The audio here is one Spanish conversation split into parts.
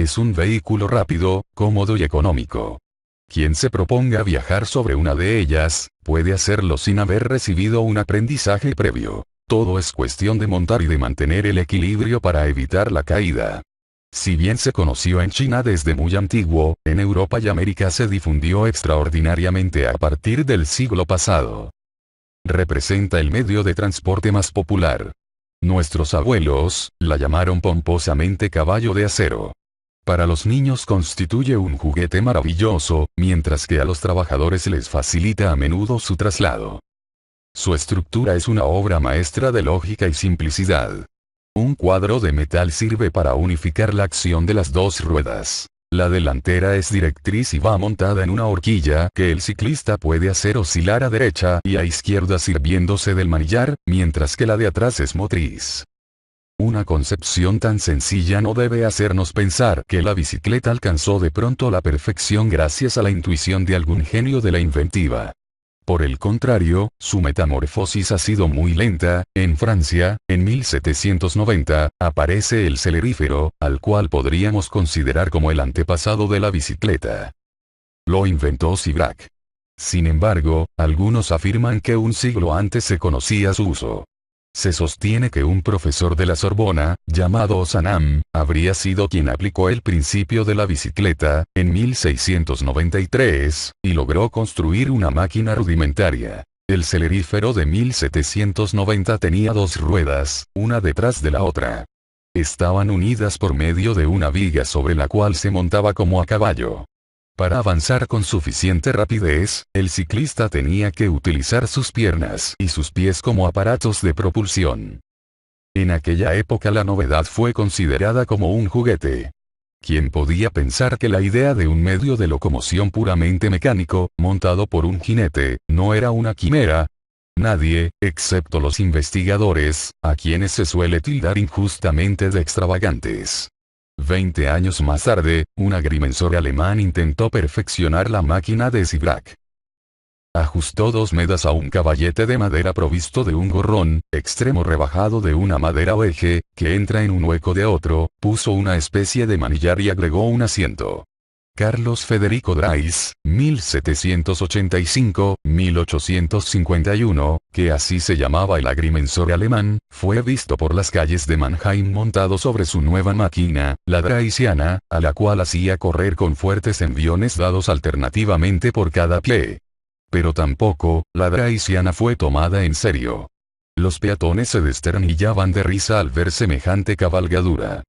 Es un vehículo rápido, cómodo y económico. Quien se proponga viajar sobre una de ellas, puede hacerlo sin haber recibido un aprendizaje previo. Todo es cuestión de montar y de mantener el equilibrio para evitar la caída. Si bien se conoció en China desde muy antiguo, en Europa y América se difundió extraordinariamente a partir del siglo pasado. Representa el medio de transporte más popular. Nuestros abuelos la llamaron pomposamente caballo de acero. Para los niños constituye un juguete maravilloso, mientras que a los trabajadores les facilita a menudo su traslado. Su estructura es una obra maestra de lógica y simplicidad. Un cuadro de metal sirve para unificar la acción de las dos ruedas. La delantera es directriz y va montada en una horquilla que el ciclista puede hacer oscilar a derecha y a izquierda sirviéndose del manillar, mientras que la de atrás es motriz. Una concepción tan sencilla no debe hacernos pensar que la bicicleta alcanzó de pronto la perfección gracias a la intuición de algún genio de la inventiva. Por el contrario, su metamorfosis ha sido muy lenta. En Francia, en 1790, aparece el celerífero, al cual podríamos considerar como el antepasado de la bicicleta. Lo inventó Sivrak. Sin embargo, algunos afirman que un siglo antes se conocía su uso. Se sostiene que un profesor de la Sorbona, llamado Ozanam, habría sido quien aplicó el principio de la bicicleta, en 1693, y logró construir una máquina rudimentaria. El celerífero de 1790 tenía dos ruedas, una detrás de la otra. Estaban unidas por medio de una viga sobre la cual se montaba como a caballo. Para avanzar con suficiente rapidez, el ciclista tenía que utilizar sus piernas y sus pies como aparatos de propulsión. En aquella época la novedad fue considerada como un juguete. ¿Quién podía pensar que la idea de un medio de locomoción puramente mecánico, montado por un jinete, no era una quimera? Nadie, excepto los investigadores, a quienes se suele tildar injustamente de extravagantes. 20 años más tarde, un agrimensor alemán intentó perfeccionar la máquina de Sivrak. Ajustó dos medas a un caballete de madera provisto de un gorrón, extremo rebajado de una madera o eje, que entra en un hueco de otro, puso una especie de manillar y agregó un asiento. Carlos Federico Drais, 1785-1851, que así se llamaba el agrimensor alemán, fue visto por las calles de Mannheim montado sobre su nueva máquina, la Draisiana, a la cual hacía correr con fuertes enviones dados alternativamente por cada pie. Pero tampoco, la Draisiana fue tomada en serio. Los peatones se desternillaban de risa al ver semejante cabalgadura.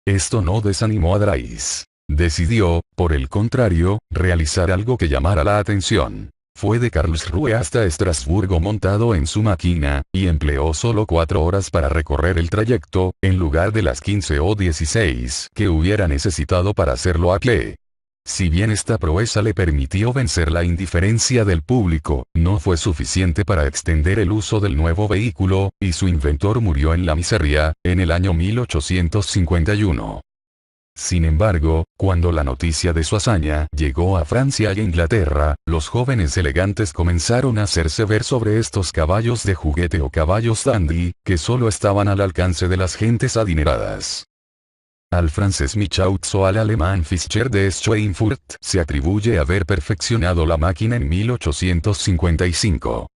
Esto no desanimó a Drais. Decidió, por el contrario, realizar algo que llamara la atención. Fue de Karlsruhe hasta Estrasburgo montado en su máquina, y empleó solo 4 horas para recorrer el trayecto, en lugar de las 15 o 16 que hubiera necesitado para hacerlo a pie. Si bien esta proeza le permitió vencer la indiferencia del público, no fue suficiente para extender el uso del nuevo vehículo, y su inventor murió en la miseria, en el año 1851. Sin embargo, cuando la noticia de su hazaña llegó a Francia y Inglaterra, los jóvenes elegantes comenzaron a hacerse ver sobre estos caballos de juguete o caballos dandy, que solo estaban al alcance de las gentes adineradas. Al francés Michaux o al alemán Fischer de Schweinfurt se atribuye haber perfeccionado la máquina en 1855.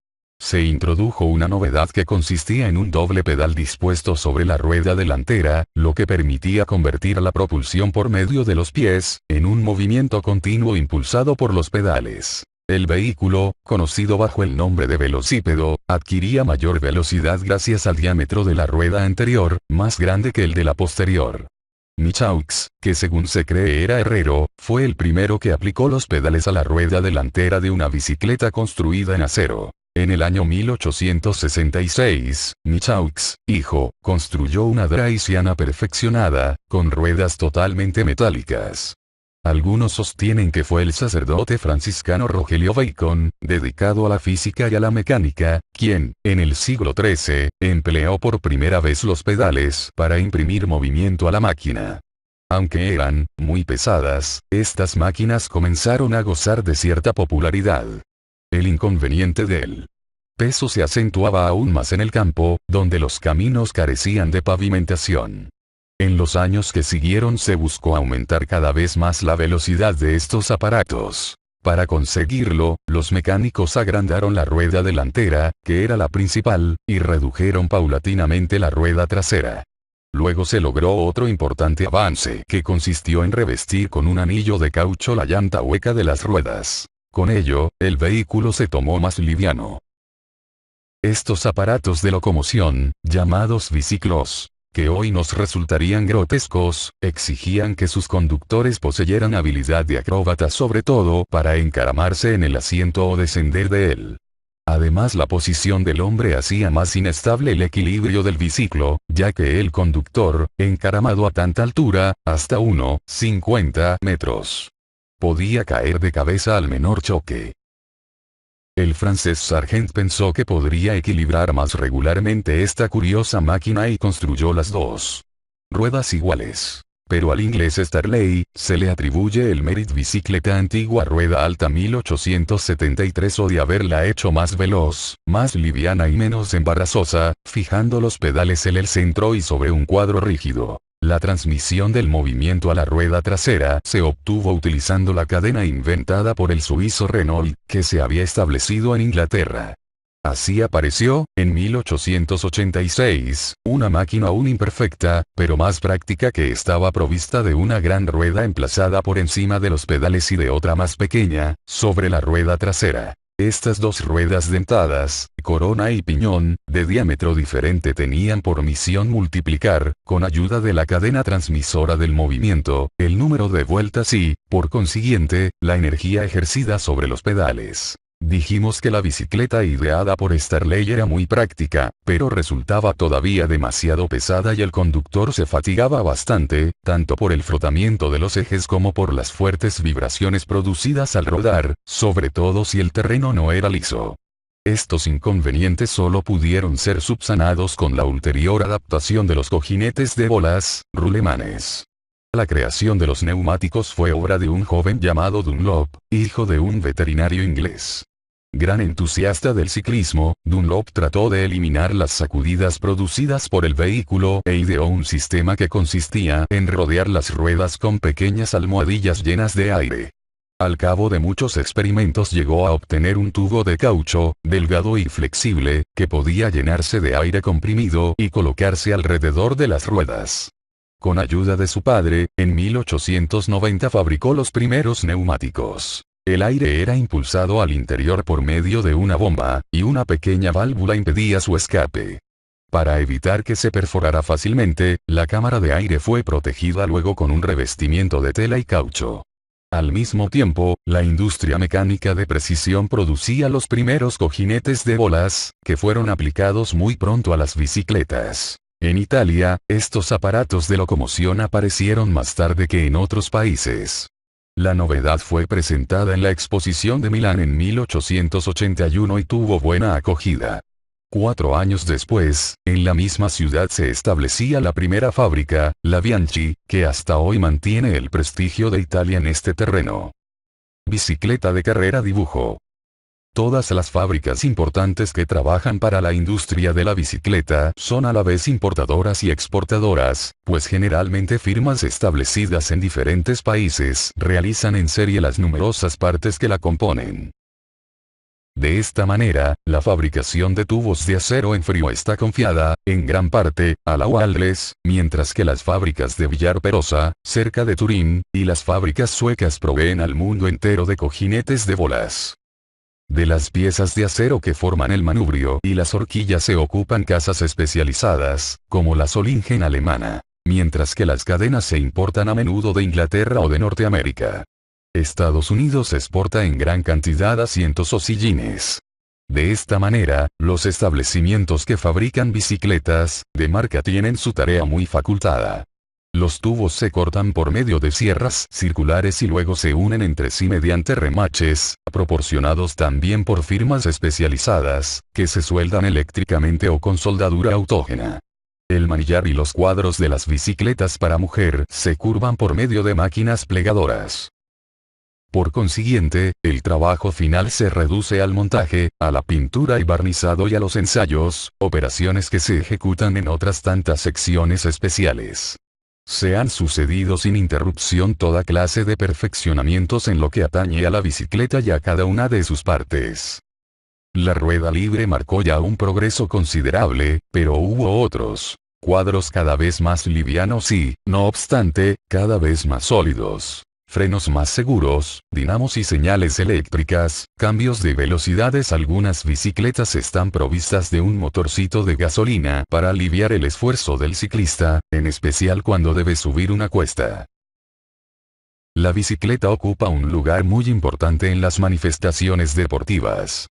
Se introdujo una novedad que consistía en un doble pedal dispuesto sobre la rueda delantera, lo que permitía convertir la propulsión por medio de los pies, en un movimiento continuo impulsado por los pedales. El vehículo, conocido bajo el nombre de velocípedo, adquiría mayor velocidad gracias al diámetro de la rueda anterior, más grande que el de la posterior. Michaux, que según se cree era herrero, fue el primero que aplicó los pedales a la rueda delantera de una bicicleta construida en acero. En el año 1866, Michaux, hijo, construyó una Draisiana perfeccionada, con ruedas totalmente metálicas. Algunos sostienen que fue el sacerdote franciscano Rogelio Bacon, dedicado a la física y a la mecánica, quien, en el siglo XIII, empleó por primera vez los pedales para imprimir movimiento a la máquina. Aunque eran muy pesadas, estas máquinas comenzaron a gozar de cierta popularidad. El inconveniente del peso se acentuaba aún más en el campo, donde los caminos carecían de pavimentación. En los años que siguieron se buscó aumentar cada vez más la velocidad de estos aparatos. Para conseguirlo, los mecánicos agrandaron la rueda delantera, que era la principal, y redujeron paulatinamente la rueda trasera. Luego se logró otro importante avance que consistió en revestir con un anillo de caucho la llanta hueca de las ruedas. Con ello, el vehículo se tomó más liviano. Estos aparatos de locomoción, llamados biciclos, que hoy nos resultarían grotescos, exigían que sus conductores poseyeran habilidad de acróbata sobre todo para encaramarse en el asiento o descender de él. Además la posición del hombre hacía más inestable el equilibrio del biciclo, ya que el conductor, encaramado a tanta altura, hasta 1,50 metros, podía caer de cabeza al menor choque. El francés Sargent pensó que podría equilibrar más regularmente esta curiosa máquina y construyó las dos ruedas iguales. Pero al inglés Starley, se le atribuye el mérito bicicleta antigua rueda alta 1873 o de haberla hecho más veloz, más liviana y menos embarazosa, fijando los pedales en el centro y sobre un cuadro rígido. La transmisión del movimiento a la rueda trasera se obtuvo utilizando la cadena inventada por el suizo Renault, que se había establecido en Inglaterra. Así apareció, en 1886, una máquina aún imperfecta, pero más práctica que estaba provista de una gran rueda emplazada por encima de los pedales y de otra más pequeña, sobre la rueda trasera. Estas dos ruedas dentadas, corona y piñón, de diámetro diferente tenían por misión multiplicar, con ayuda de la cadena transmisora del movimiento, el número de vueltas y, por consiguiente, la energía ejercida sobre los pedales. Dijimos que la bicicleta ideada por Starley era muy práctica, pero resultaba todavía demasiado pesada y el conductor se fatigaba bastante, tanto por el frotamiento de los ejes como por las fuertes vibraciones producidas al rodar, sobre todo si el terreno no era liso. Estos inconvenientes solo pudieron ser subsanados con la ulterior adaptación de los cojinetes de bolas, rulemanes. La creación de los neumáticos fue obra de un joven llamado Dunlop, hijo de un veterinario inglés. Gran entusiasta del ciclismo, Dunlop trató de eliminar las sacudidas producidas por el vehículo e ideó un sistema que consistía en rodear las ruedas con pequeñas almohadillas llenas de aire. Al cabo de muchos experimentos llegó a obtener un tubo de caucho, delgado y flexible, que podía llenarse de aire comprimido y colocarse alrededor de las ruedas. Con ayuda de su padre, en 1890 fabricó los primeros neumáticos. El aire era impulsado al interior por medio de una bomba, y una pequeña válvula impedía su escape. Para evitar que se perforara fácilmente, la cámara de aire fue protegida luego con un revestimiento de tela y caucho. Al mismo tiempo, la industria mecánica de precisión producía los primeros cojinetes de bolas, que fueron aplicados muy pronto a las bicicletas. En Italia, estos aparatos de locomoción aparecieron más tarde que en otros países. La novedad fue presentada en la exposición de Milán en 1881 y tuvo buena acogida. 4 años después, en la misma ciudad se establecía la primera fábrica, la Bianchi, que hasta hoy mantiene el prestigio de Italia en este terreno. Bicicleta de carrera dibujo. Todas las fábricas importantes que trabajan para la industria de la bicicleta son a la vez importadoras y exportadoras, pues generalmente firmas establecidas en diferentes países realizan en serie las numerosas partes que la componen. De esta manera, la fabricación de tubos de acero en frío está confiada, en gran parte, a la Walles, mientras que las fábricas de Villar-Perosa, cerca de Turín, y las fábricas suecas proveen al mundo entero de cojinetes de bolas. De las piezas de acero que forman el manubrio y las horquillas se ocupan casas especializadas, como la Solingen alemana, mientras que las cadenas se importan a menudo de Inglaterra o de Norteamérica. Estados Unidos exporta en gran cantidad asientos o sillines. De esta manera, los establecimientos que fabrican bicicletas, de marca tienen su tarea muy facultada. Los tubos se cortan por medio de sierras circulares y luego se unen entre sí mediante remaches, proporcionados también por firmas especializadas, que se sueldan eléctricamente o con soldadura autógena. El manillar y los cuadros de las bicicletas para mujer se curvan por medio de máquinas plegadoras. Por consiguiente, el trabajo final se reduce al montaje, a la pintura y barnizado y a los ensayos, operaciones que se ejecutan en otras tantas secciones especiales. Se han sucedido sin interrupción toda clase de perfeccionamientos en lo que atañe a la bicicleta y a cada una de sus partes. La rueda libre marcó ya un progreso considerable, pero hubo otros cuadros cada vez más livianos y, no obstante, cada vez más sólidos. Frenos más seguros, dinamos y señales eléctricas, cambios de velocidades. Algunas bicicletas están provistas de un motorcito de gasolina para aliviar el esfuerzo del ciclista, en especial cuando debe subir una cuesta. La bicicleta ocupa un lugar muy importante en las manifestaciones deportivas.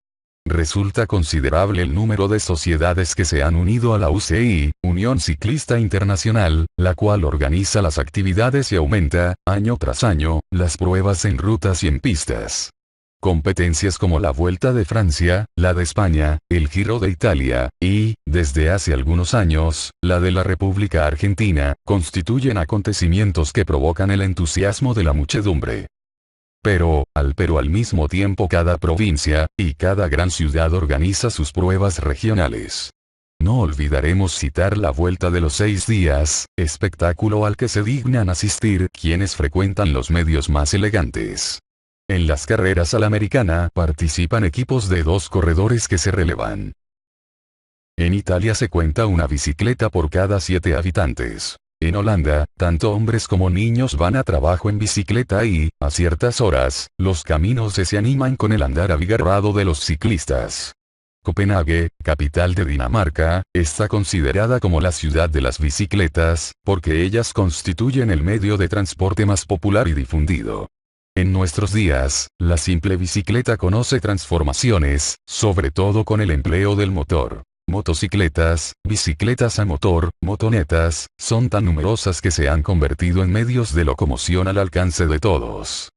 Resulta considerable el número de sociedades que se han unido a la UCI, Unión Ciclista Internacional, la cual organiza las actividades y aumenta, año tras año, las pruebas en rutas y en pistas. Competencias como la Vuelta de Francia, la de España, el Giro de Italia, y, desde hace algunos años, la de la República Argentina, constituyen acontecimientos que provocan el entusiasmo de la muchedumbre. Pero al mismo tiempo cada provincia, y cada gran ciudad organiza sus pruebas regionales. No olvidaremos citar la Vuelta de los 6 días, espectáculo al que se dignan asistir quienes frecuentan los medios más elegantes. En las carreras a la americana participan equipos de 2 corredores que se relevan. En Italia se cuenta una bicicleta por cada 7 habitantes. En Holanda, tanto hombres como niños van a trabajo en bicicleta y, a ciertas horas, los caminos se animan con el andar abigarrado de los ciclistas. Copenhague, capital de Dinamarca, está considerada como la ciudad de las bicicletas, porque ellas constituyen el medio de transporte más popular y difundido. En nuestros días, la simple bicicleta conoce transformaciones, sobre todo con el empleo del motor. Motocicletas, bicicletas a motor, motonetas, son tan numerosas que se han convertido en medios de locomoción al alcance de todos.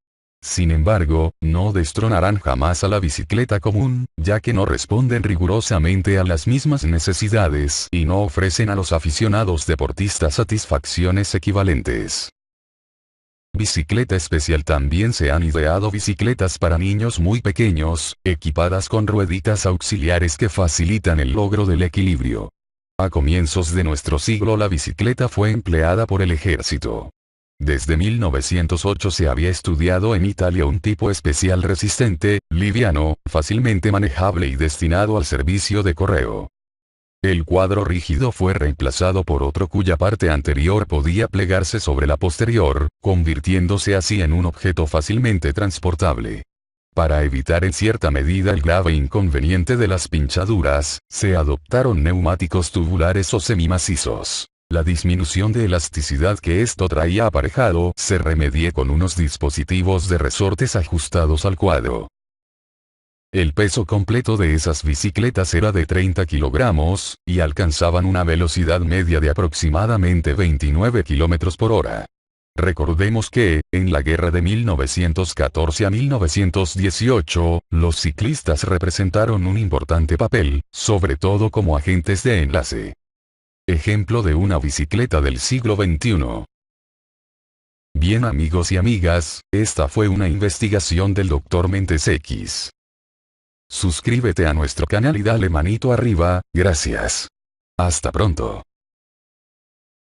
Sin embargo, no destronarán jamás a la bicicleta común, ya que no responden rigurosamente a las mismas necesidades y no ofrecen a los aficionados deportistas satisfacciones equivalentes. Bicicleta especial. También se han ideado bicicletas para niños muy pequeños, equipadas con rueditas auxiliares que facilitan el logro del equilibrio. A comienzos de nuestro siglo la bicicleta fue empleada por el ejército. Desde 1908 se había estudiado en Italia un tipo especial resistente, liviano, fácilmente manejable y destinado al servicio de correo. El cuadro rígido fue reemplazado por otro cuya parte anterior podía plegarse sobre la posterior, convirtiéndose así en un objeto fácilmente transportable. Para evitar en cierta medida el grave inconveniente de las pinchaduras, se adoptaron neumáticos tubulares o semimacizos. La disminución de elasticidad que esto traía aparejado se remedió con unos dispositivos de resortes ajustados al cuadro. El peso completo de esas bicicletas era de 30 kilogramos, y alcanzaban una velocidad media de aproximadamente 29 kilómetros por hora. Recordemos que, en la guerra de 1914 a 1918, los ciclistas representaron un importante papel, sobre todo como agentes de enlace. Ejemplo de una bicicleta del siglo XXI. Bien amigos y amigas, esta fue una investigación del Dr. Mentes X. Suscríbete a nuestro canal y dale manito arriba, gracias. Hasta pronto.